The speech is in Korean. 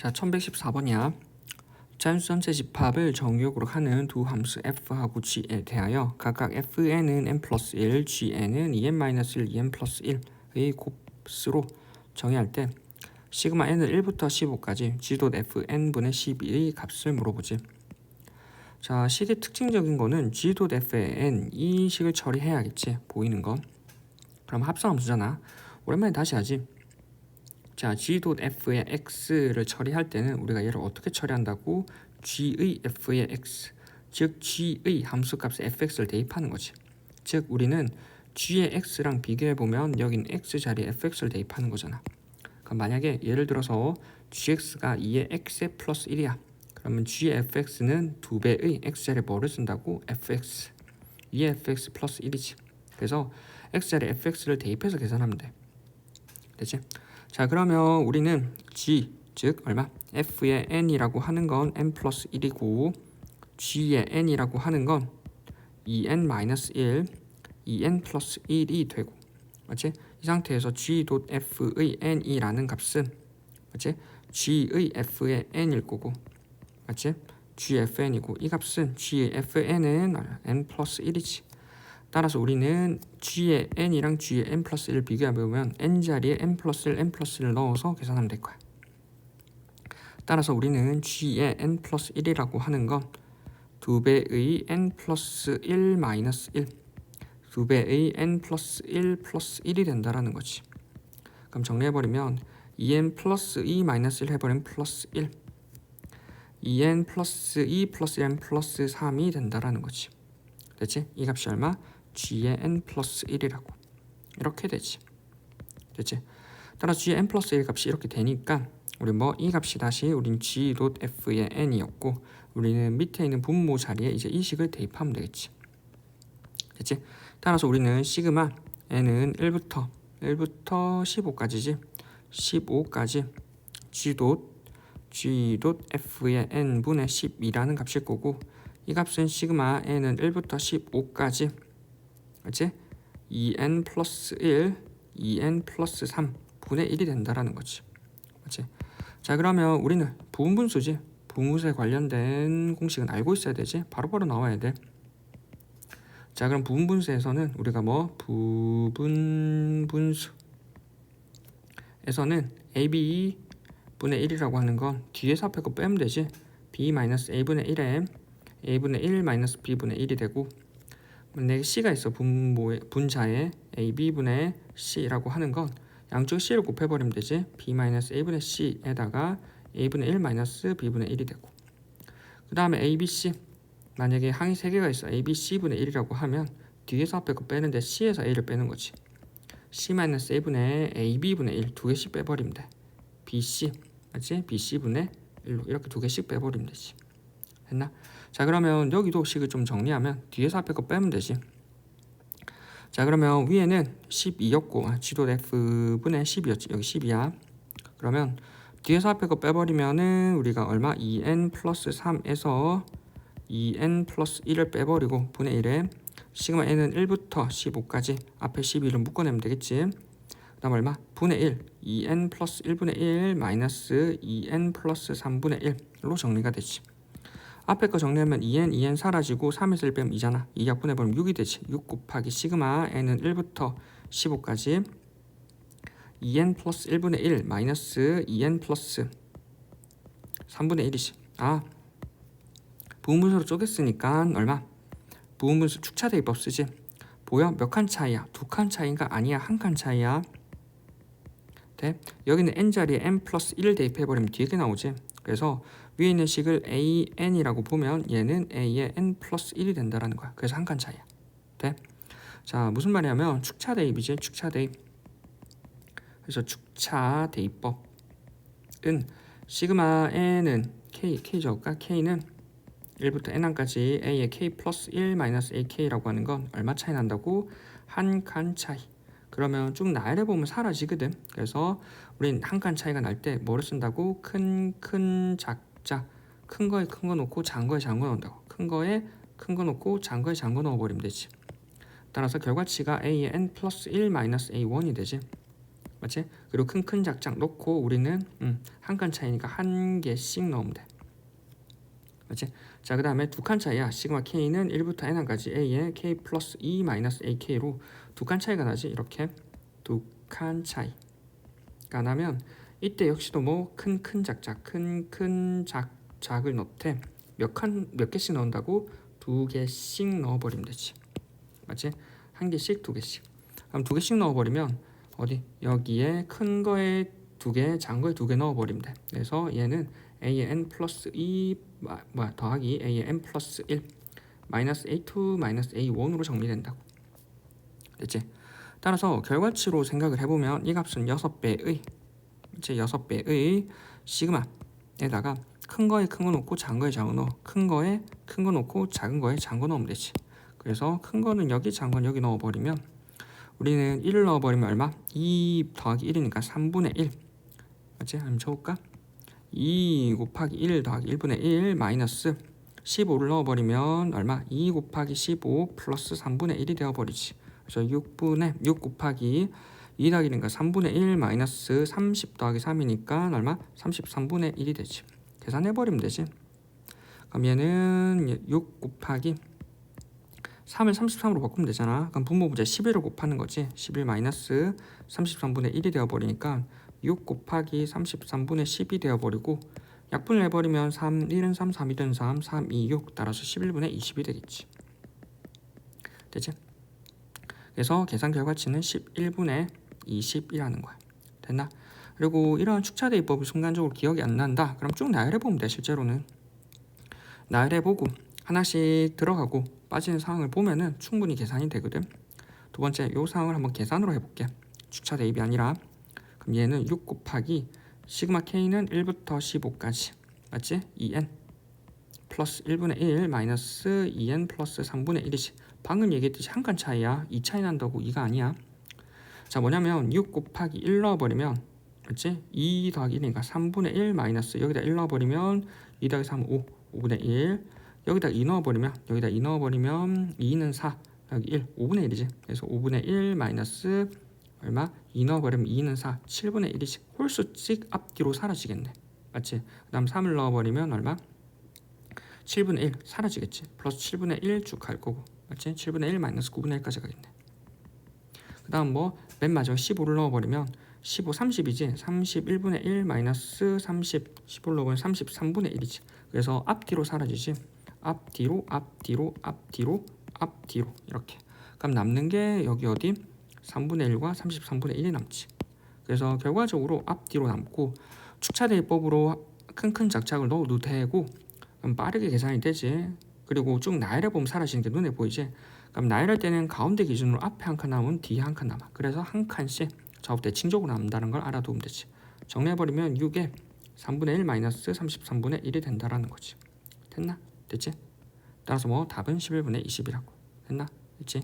자, 1114번이야. 자연수 전체 집합을 정의역으로 하는 두 함수 f하고 g에 대하여 각각 fn은 n 플러스 1, gn은 2n-1, 2n 플러스 1의 곱수로 정의할 때 시그마 n을 1부터 15까지 g.fn분의 12의 값을 물어보지. 자, 식의 특징적인 거는 g.fn 이 식을 처리해야겠지. 보이는 거. 그럼 합성함수잖아. 오랜만에 다시 하지. 자, g.f의 x를 처리할 때는 우리가 얘를 어떻게 처리한다고? g의 f의 x, 즉 g의 함수값에 fx를 대입하는 거지. 즉 우리는 g의 x랑 비교해보면 여긴 x 자리에 fx를 대입하는 거잖아. 그럼 만약에 예를 들어서 gx가 2의 x에 플러스 1이야. 그러면 g의 fx는 2배의 x 자리에 뭐를 쓴다고? fx, 2의 fx 플러스 1이지. 그래서 x 자리에 fx를 대입해서 계산하면 돼. 되지? 자, 그러면 우리는 g, 즉 얼마? f의 n이라고 하는 건 n 플러스 1이고 g의 n이라고 하는 건 2n-1, 2n 플러스 1이 되고, 맞지? 이 상태에서 g.f의 n이라는 값은, 맞지? g의 f의 n일 거고, 맞지? gfn이고 이 값은 g의 fn은 n 플러스 1이지. 따라서 우리는 g의 n이랑 g의 n 플러스 1을 비교해보면 n자리에 n 플러스 1, n 플러스 1을 넣어서 계산하면 될 거야. 따라서 우리는 g의 n 플러스 1이라고 하는 건 2배의 n 플러스 1 마이너스 1, 2배의 n 플러스 1 플러스 1이 된다라는 거지. 그럼 정리해버리면 2n 플러스 2 마이너스 1 해버리면 플러스 1, 2n 플러스 2 플러스 n 플러스 3이 된다라는 거지. 됐지? 이 값이 얼마? g의 n 플러스 1이라고 이렇게 되지. 됐지? 따라서 g의 n 플러스 1 값이 이렇게 되니까 우리 이 값이 다시 우린 g.f의 n이었고 우리는 밑에 있는 분모 자리에 이제 이 식을 대입하면 되겠지. 됐지? 따라서 우리는 시그마 n은 1부터 15까지지. 15까지 g.f의 n분의 12라는 값일 거고 이 값은 시그마 n은 1부터 15까지, 그치? 2n 플러스 1, 2n 플러스 3분의 1이 된다라는 거지. 그치? 자, 그러면 우리는 부분분수지. 부분분수에 관련된 공식은 알고 있어야 되지. 바로바로 나와야 돼. 자, 그럼 부분분수에서는 우리가 부분분수에서는 ab분의 1이라고 하는 건 뒤에서 앞에 거 빼면 되지. b-a분의 1에 a분의 1 마이너스 b분의 1이 되고, 만약에 c가 있어. 분자에 ab분의 c라고 하는 건 양쪽 c를 곱해버리면 되지. b-a분의 c에다가 a분의 1 마이너스 b분의 1이 되고, 그 다음에 abc, 만약에 항이 3개가 있어. abc분의 1이라고 하면 뒤에서 앞에 거 빼는데 c에서 a를 빼는 거지. c-a분의 ab분의 1 두 개씩 빼버리면 돼. bc, 맞지? bc분의 1로 이렇게 두 개씩 빼버리면 되지. 했나? 자, 그러면 여기도 식을 좀 정리하면 뒤에서 앞에 거 빼면 되지. 자, 그러면 위에는 12였고 g.f분의 10이었지. 여기 10이야. 그러면 뒤에서 앞에 거 빼버리면은 우리가 얼마? 2n 플러스 3에서 2n 플러스 1을 빼버리고 분의 1에 시그마 n은 1부터 15까지 앞에 12를 묶어내면 되겠지. 그 다음 얼마? 분의 1, 2n 플러스 1분의 1 마이너스 2n 플러스 3분의 1로 정리가 되지. 앞에 거 정리하면 2n 사라지고 3에서 1 빼면 2잖아. 2 약분해버리면 6이 되지. 6 곱하기 시그마 n은 1부터 15까지 2n 플러스 1분의 1 마이너스 2n 플러스 3분의 1이지. 부분분수로 쪼갰으니까 얼마? 부분분수 축차 대입법 쓰지. 보여? 몇 칸 차이야? 2칸 차이인가? 아니야, 1칸 차이야. 돼? 여기는 n자리에 n 플러스 1을 대입해버리면 뒤에 게 나오지. 그래서 위에 있는 식을 an이라고 보면 얘는 a의 n 플러스 1이 된다라는 거야. 그래서 1칸 차이야. 돼? 자, 무슨 말이냐면 축차 대입이지. 축차 대입. 그래서 축차 대입법은 시그마 n은 k 적을까? k는 1부터 n1까지 a의 k 플러스 1 마이너스 ak라고 하는 건 얼마 차이 난다고? 1칸 차이. 그러면 쭉 나열해 보면 사라지거든. 그래서 우린 1칸 차이가 날 때 뭐를 쓴다고? 큰 작자. 큰 거에 큰 거 놓고 작은 거에 작은 거 넣는다고. 큰 거에 큰 거 놓고 작은 거에 작은 거 넣어버리면 되지. 따라서 결과치가 a의 n 플러스 1 마이너스 a1이 되지. 맞지? 그리고 큰 작작 놓고 우리는 한 칸 차이니까 한 개씩 넣으면 돼. 맞지? 자, 그 다음에 두 칸 차이야. 시그마 k는 1부터 n까지 a에 k 플러스 2 마이너스 ak로 두 칸 차이가 나지. 이렇게 두 칸 차이가 나면 이때 역시도 뭐 큰 작작 큰 작작을 넣되 몇 개씩 넣는다고? 두 개씩 넣어버리면 되지. 맞지? 한 개씩 두 개씩. 그럼 두 개씩 넣어버리면 어디? 여기에 큰 거에 두 개, 작은 거에 두 개 넣어버리면 돼. 그래서 얘는 a의 n 플러스 2 더하기 a의 n 플러스 1 마이너스 a2 마이너스 a1으로 정리된다고. 됐지? 따라서 결과치로 생각을 해보면 이 값은 6배의 이제 6배의 시그마에다가 큰 거에 큰 거 놓고 작은 거에 작은 거 넣어. 큰 거에 큰 거 놓고 작은 거에 작은 거 넣으면 되지. 그래서 큰 거는 여기, 작은 건 여기 넣어버리면 우리는 1을 넣어버리면 얼마? 2 더하기 1이니까 3분의 1. 맞지? 한번 쳐볼까? 2 곱하기 1 더하기 1분의 1 마이너스 15를 넣어버리면 얼마? 2 곱하기 15 플러스 3분의 1이 되어버리지. 그래서 6 곱하기 2 더하기 1이니까 3분의 1 마이너스 30 더하기 3이니까 얼마? 33분의 1이 되지. 계산해버리면 되지. 그럼 얘는 6 곱하기 3을 33으로 바꾸면 되잖아. 그럼 분모분자 11을 곱하는 거지. 11 마이너스 33분의 1이 되어버리니까 6 곱하기 33분의 10이 되어버리고 약분을 해버리면 3, 1은 3, 3, 1은 3, 3, 2, 6 따라서 11분의 20이 되겠지. 되지? 그래서 계산 결과치는 11분의 20이라는 거야. 됐나? 그리고 이런 축차대입법이 순간적으로 기억이 안 난다. 그럼 쭉 나열해보면 돼. 실제로는 나열해보고 하나씩 들어가고 빠지는 상황을 보면은 충분히 계산이 되거든. 두 번째 이 상황을 한번 계산으로 해볼게. 축차 대입이 아니라. 그럼 얘는 6 곱하기 시그마 k는 1부터 15까지 맞지? 2n 플러스 1분의 1 마이너스 2n 플러스 3분의 1이지. 방금 얘기했듯이 한 칸 차이야. 2 차이 난다고 2가 아니야. 자, 뭐냐면 6 곱하기 1 넣어버리면 맞지? 2 더하기 1이니까 3분의 1 마이너스 여기다 1 넣어버리면 2 더하기 3 5 5분의 1 여기다 2 넣어버리면 2는 4 여기 1 5분의 1이지. 그래서 5분의 1 마이너스 얼마? 2 넣어버리면 2는 4 7분의 1이지. 홀수씩 앞뒤로 사라지겠네. 맞지? 그 다음 3을 넣어버리면 얼마? 7분의 1 사라지겠지. 플러스 7분의 1 쭉 갈 거고 맞지? 7분의 1 마이너스 9분의 1까지 가겠네. 그 다음 뭐 맨 마지막 15를 넣어버리면 15 30이지. 31분의 1 마이너스 30 15를 넣으면 33분의 1이지. 그래서 앞뒤로 사라지지. 앞뒤로 이렇게. 그럼 남는 게 여기 어디? 3분의 1과 33분의 1이 남지. 그래서 결과적으로 앞뒤로 남고 축차대입법으로 큰 작작을 넣어도 되고 그럼 빠르게 계산이 되지. 그리고 쭉 나열해보면 사라지는 게 눈에 보이지. 그럼 나열할 때는 가운데 기준으로 앞에 한 칸 남으면 뒤에 한 칸 남아. 그래서 한 칸씩 좌우 대칭적으로 남는다는 걸 알아두면 되지. 정리해버리면 6에 3분의 1 마이너스 33분의 1이 된다라는 거지. 됐나? 됐지? 따라서 뭐 답은 11분의 20이라고. 됐나? 됐지?